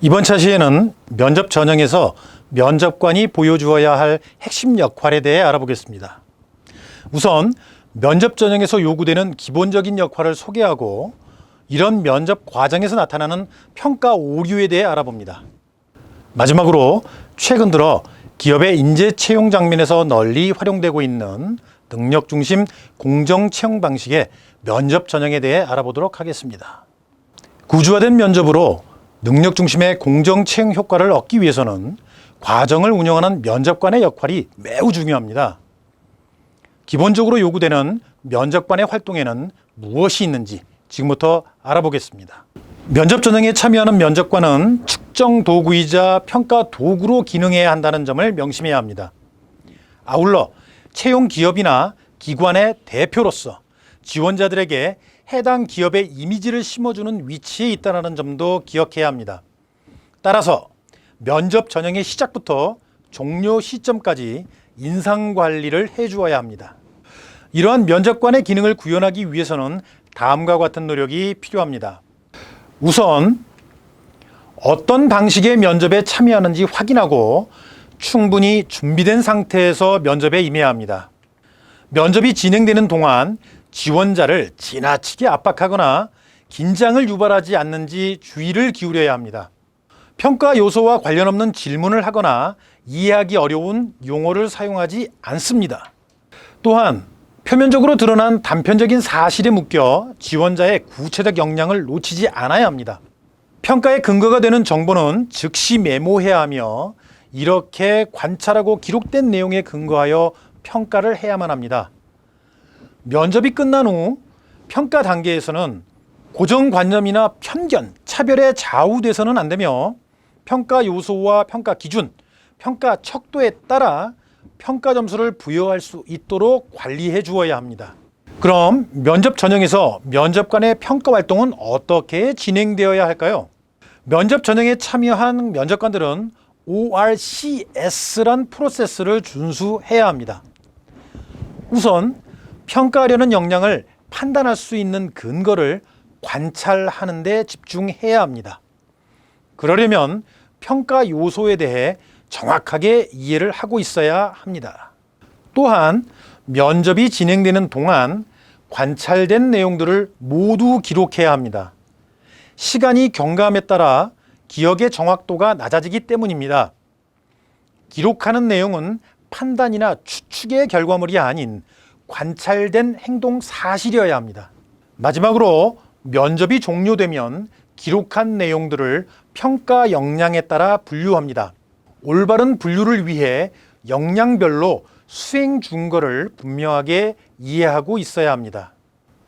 이번 차시에는 면접 전형에서 면접관이 보여주어야 할 핵심 역할에 대해 알아보겠습니다. 우선 면접 전형에서 요구되는 기본적인 역할을 소개하고 이런 면접 과정에서 나타나는 평가 오류에 대해 알아봅니다. 마지막으로 최근 들어 기업의 인재 채용 장면에서 널리 활용되고 있는 능력 중심 공정 채용 방식의 면접 전형에 대해 알아보도록 하겠습니다. 구조화된 면접으로 능력 중심의 공정 채용 효과를 얻기 위해서는 과정을 운영하는 면접관의 역할이 매우 중요합니다. 기본적으로 요구되는 면접관의 활동에는 무엇이 있는지 지금부터 알아보겠습니다. 면접 전형에 참여하는 면접관은 측정 도구이자 평가 도구로 기능해야 한다는 점을 명심해야 합니다. 아울러 채용 기업이나 기관의 대표로서 지원자들에게 해당 기업의 이미지를 심어주는 위치에 있다는 점도 기억해야 합니다. 따라서 면접 전형의 시작부터 종료 시점까지 인상관리를 해주어야 합니다. 이러한 면접관의 기능을 구현하기 위해서는 다음과 같은 노력이 필요합니다. 우선 어떤 방식의 면접에 참여하는지 확인하고 충분히 준비된 상태에서 면접에 임해야 합니다. 면접이 진행되는 동안 지원자를 지나치게 압박하거나 긴장을 유발하지 않는지 주의를 기울여야 합니다. 평가 요소와 관련 없는 질문을 하거나 이해하기 어려운 용어를 사용하지 않습니다. 또한 표면적으로 드러난 단편적인 사실에 묶여 지원자의 구체적 역량을 놓치지 않아야 합니다. 평가의 근거가 되는 정보는 즉시 메모해야 하며 이렇게 관찰하고 기록된 내용에 근거하여 평가를 해야만 합니다. 면접이 끝난 후 평가 단계에서는 고정관념이나 편견, 차별에 좌우돼서는 안 되며 평가 요소와 평가 기준, 평가 척도에 따라 평가 점수를 부여할 수 있도록 관리해 주어야 합니다. 그럼 면접 전형에서 면접관의 평가 활동은 어떻게 진행되어야 할까요? 면접 전형에 참여한 면접관들은 ORCS란 프로세스를 준수해야 합니다. 우선 평가하려는 역량을 판단할 수 있는 근거를 관찰하는 데 집중해야 합니다. 그러려면 평가 요소에 대해 정확하게 이해를 하고 있어야 합니다. 또한 면접이 진행되는 동안 관찰된 내용들을 모두 기록해야 합니다. 시간이 경과함에 따라 기억의 정확도가 낮아지기 때문입니다. 기록하는 내용은 판단이나 추측의 결과물이 아닌 관찰된 행동 사실이어야 합니다. 마지막으로 면접이 종료되면 기록한 내용들을 평가 역량에 따라 분류합니다. 올바른 분류를 위해 역량별로 수행 준거를 분명하게 이해하고 있어야 합니다.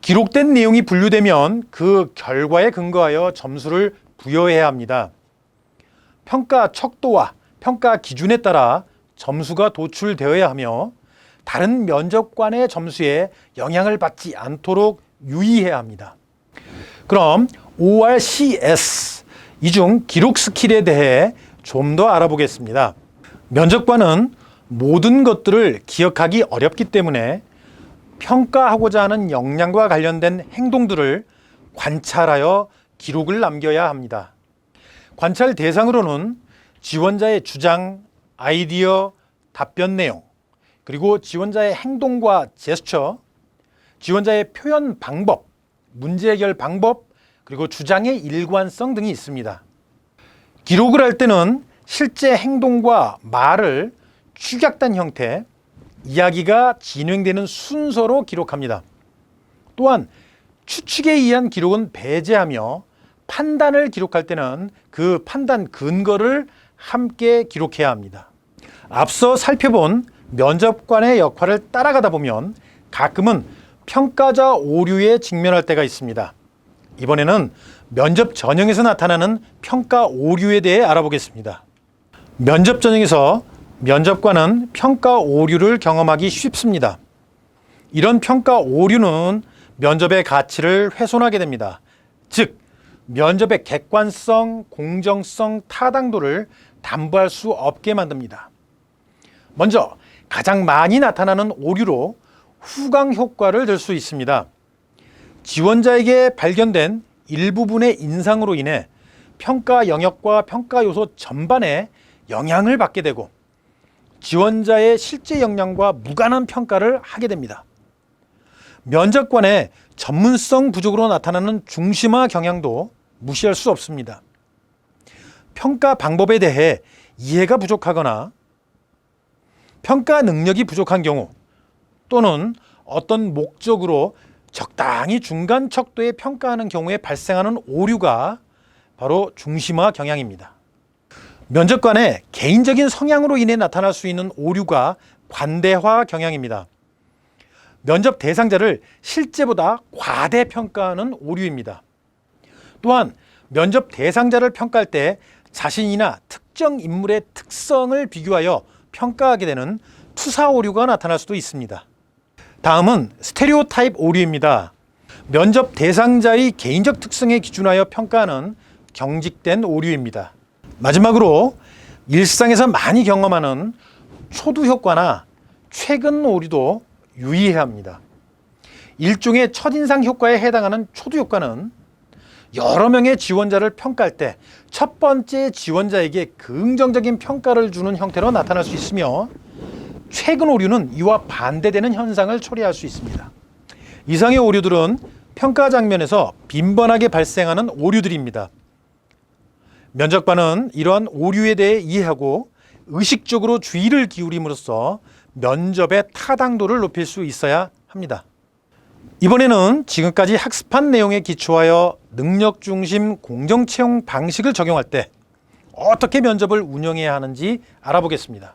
기록된 내용이 분류되면 그 결과에 근거하여 점수를 부여해야 합니다. 평가 척도와 평가 기준에 따라 점수가 도출되어야 하며 다른 면접관의 점수에 영향을 받지 않도록 유의해야 합니다. 그럼 ORCS, 이 중 기록 스킬에 대해 좀 더 알아보겠습니다. 면접관은 모든 것들을 기억하기 어렵기 때문에 평가하고자 하는 역량과 관련된 행동들을 관찰하여 기록을 남겨야 합니다. 관찰 대상으로는 지원자의 주장, 아이디어, 답변 내용, 그리고 지원자의 행동과 제스처, 지원자의 표현 방법, 문제 해결 방법, 그리고 주장의 일관성 등이 있습니다. 기록을 할 때는 실제 행동과 말을 축약된 형태, 이야기가 진행되는 순서로 기록합니다. 또한 추측에 의한 기록은 배제하며 판단을 기록할 때는 그 판단 근거를 함께 기록해야 합니다. 앞서 살펴본 면접관의 역할을 따라가다 보면 가끔은 평가자 오류에 직면할 때가 있습니다. 이번에는 면접 전형에서 나타나는 평가 오류에 대해 알아보겠습니다. 면접 전형에서 면접관은 평가 오류를 경험하기 쉽습니다. 이런 평가 오류는 면접의 가치를 훼손하게 됩니다. 즉, 면접의 객관성, 공정성, 타당도를 담보할 수 없게 만듭니다. 먼저 가장 많이 나타나는 오류로 후광 효과를 들 수 있습니다. 지원자에게 발견된 일부분의 인상으로 인해 평가 영역과 평가 요소 전반에 영향을 받게 되고 지원자의 실제 역량과 무관한 평가를 하게 됩니다. 면접관의 전문성 부족으로 나타나는 중심화 경향도 무시할 수 없습니다. 평가 방법에 대해 이해가 부족하거나 평가 능력이 부족한 경우 또는 어떤 목적으로 적당히 중간 척도에 평가하는 경우에 발생하는 오류가 바로 중심화 경향입니다. 면접관의 개인적인 성향으로 인해 나타날 수 있는 오류가 관대화 경향입니다. 면접 대상자를 실제보다 과대평가하는 오류입니다. 또한 면접 대상자를 평가할 때 자신이나 특정 인물의 특성을 비교하여 평가하게 되는 투사 오류가 나타날 수도 있습니다. 다음은 스테레오타입 오류입니다. 면접 대상자의 개인적 특성에 기준하여 평가하는 경직된 오류입니다. 마지막으로 일상에서 많이 경험하는 초두 효과나 최근 오류도 유의해야 합니다. 일종의 첫인상 효과에 해당하는 초두 효과는 여러 명의 지원자를 평가할 때 첫 번째 지원자에게 긍정적인 평가를 주는 형태로 나타날 수 있으며 최근 오류는 이와 반대되는 현상을 초래할 수 있습니다. 이상의 오류들은 평가 장면에서 빈번하게 발생하는 오류들입니다. 면접관은 이러한 오류에 대해 이해하고 의식적으로 주의를 기울임으로써 면접의 타당도를 높일 수 있어야 합니다. 이번에는 지금까지 학습한 내용에 기초하여 능력 중심 공정 채용 방식을 적용할 때 어떻게 면접을 운영해야 하는지 알아보겠습니다.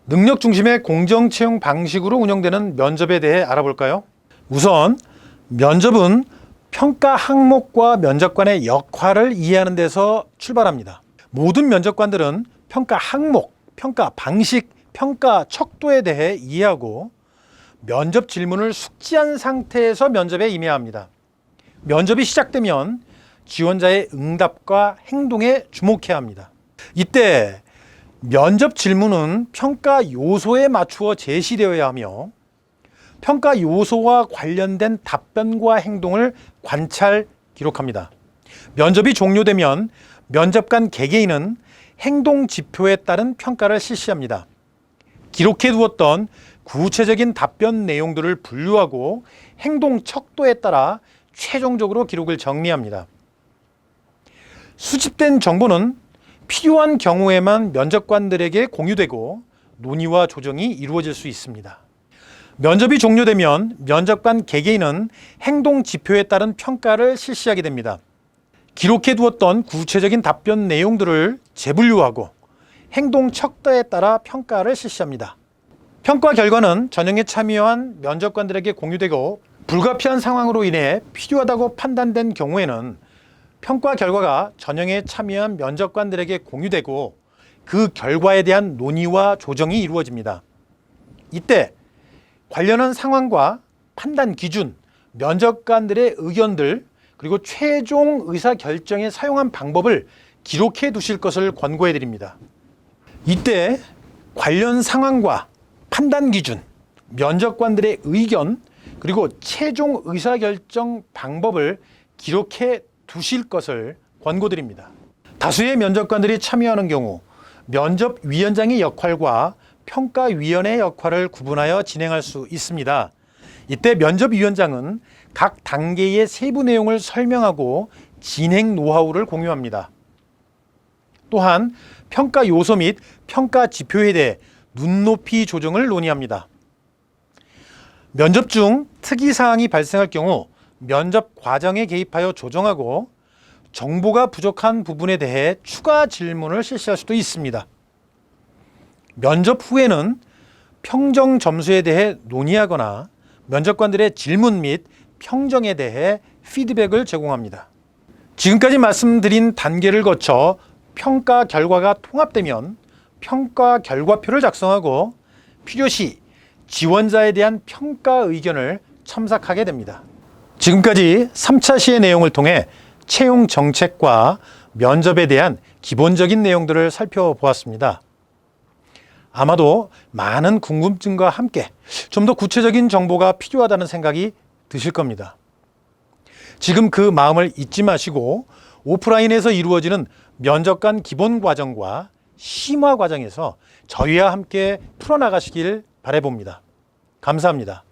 능력 중심의 공정 채용 방식으로 운영되는 면접에 대해 알아볼까요? 우선 면접은 평가 항목과 면접관의 역할을 이해하는 데서 출발합니다. 모든 면접관들은 평가 항목, 평가 방식, 평가 척도에 대해 이해하고 면접 질문을 숙지한 상태에서 면접에 임해야 합니다. 면접이 시작되면 지원자의 응답과 행동에 주목해야 합니다. 이때 면접 질문은 평가 요소에 맞추어 제시되어야 하며 평가 요소와 관련된 답변과 행동을 관찰, 기록합니다. 면접이 종료되면 면접관 개개인은 행동 지표에 따른 평가를 실시합니다. 기록해 두었던 구체적인 답변 내용들을 분류하고 행동 척도에 따라 최종적으로 기록을 정리합니다. 수집된 정보는 필요한 경우에만 면접관들에게 공유되고 논의와 조정이 이루어질 수 있습니다. 면접이 종료되면 면접관 개개인은 행동 지표에 따른 평가를 실시하게 됩니다. 기록해 두었던 구체적인 답변 내용들을 재분류하고 행동 척도에 따라 평가를 실시합니다. 평가 결과는 전형에 참여한 면접관들에게 공유되고 불가피한 상황으로 인해 필요하다고 판단된 경우에는 평가 결과가 전형에 참여한 면접관들에게 공유되고 그 결과에 대한 논의와 조정이 이루어집니다. 이때 관련한 상황과 판단 기준, 면접관들의 의견들, 그리고 최종 의사결정에 사용한 방법을 기록해 두실 것을 권고해 드립니다. 이때 관련 상황과 판단 기준, 면접관들의 의견, 그리고 최종 의사결정 방법을 기록해 두실 것을 권고드립니다. 다수의 면접관들이 참여하는 경우 면접위원장의 역할과 평가위원의 역할을 구분하여 진행할 수 있습니다. 이때 면접위원장은 각 단계의 세부 내용을 설명하고 진행 노하우를 공유합니다. 또한 평가 요소 및 평가 지표에 대해 눈높이 조정을 논의합니다. 면접 중 특이사항이 발생할 경우 면접 과정에 개입하여 조정하고 정보가 부족한 부분에 대해 추가 질문을 실시할 수도 있습니다. 면접 후에는 평정 점수에 대해 논의하거나 면접관들의 질문 및 평정에 대해 피드백을 제공합니다. 지금까지 말씀드린 단계를 거쳐 평가 결과가 통합되면 평가 결과표를 작성하고 필요시 지원자에 대한 평가 의견을 첨삭하게 됩니다. 지금까지 3차 시의 내용을 통해 채용 정책과 면접에 대한 기본적인 내용들을 살펴보았습니다. 아마도 많은 궁금증과 함께 좀 더 구체적인 정보가 필요하다는 생각이 드실 겁니다. 지금 그 마음을 잊지 마시고 오프라인에서 이루어지는 면접관 기본 과정과 심화 과정에서 저희와 함께 풀어나가시길 바라봅니다. 감사합니다.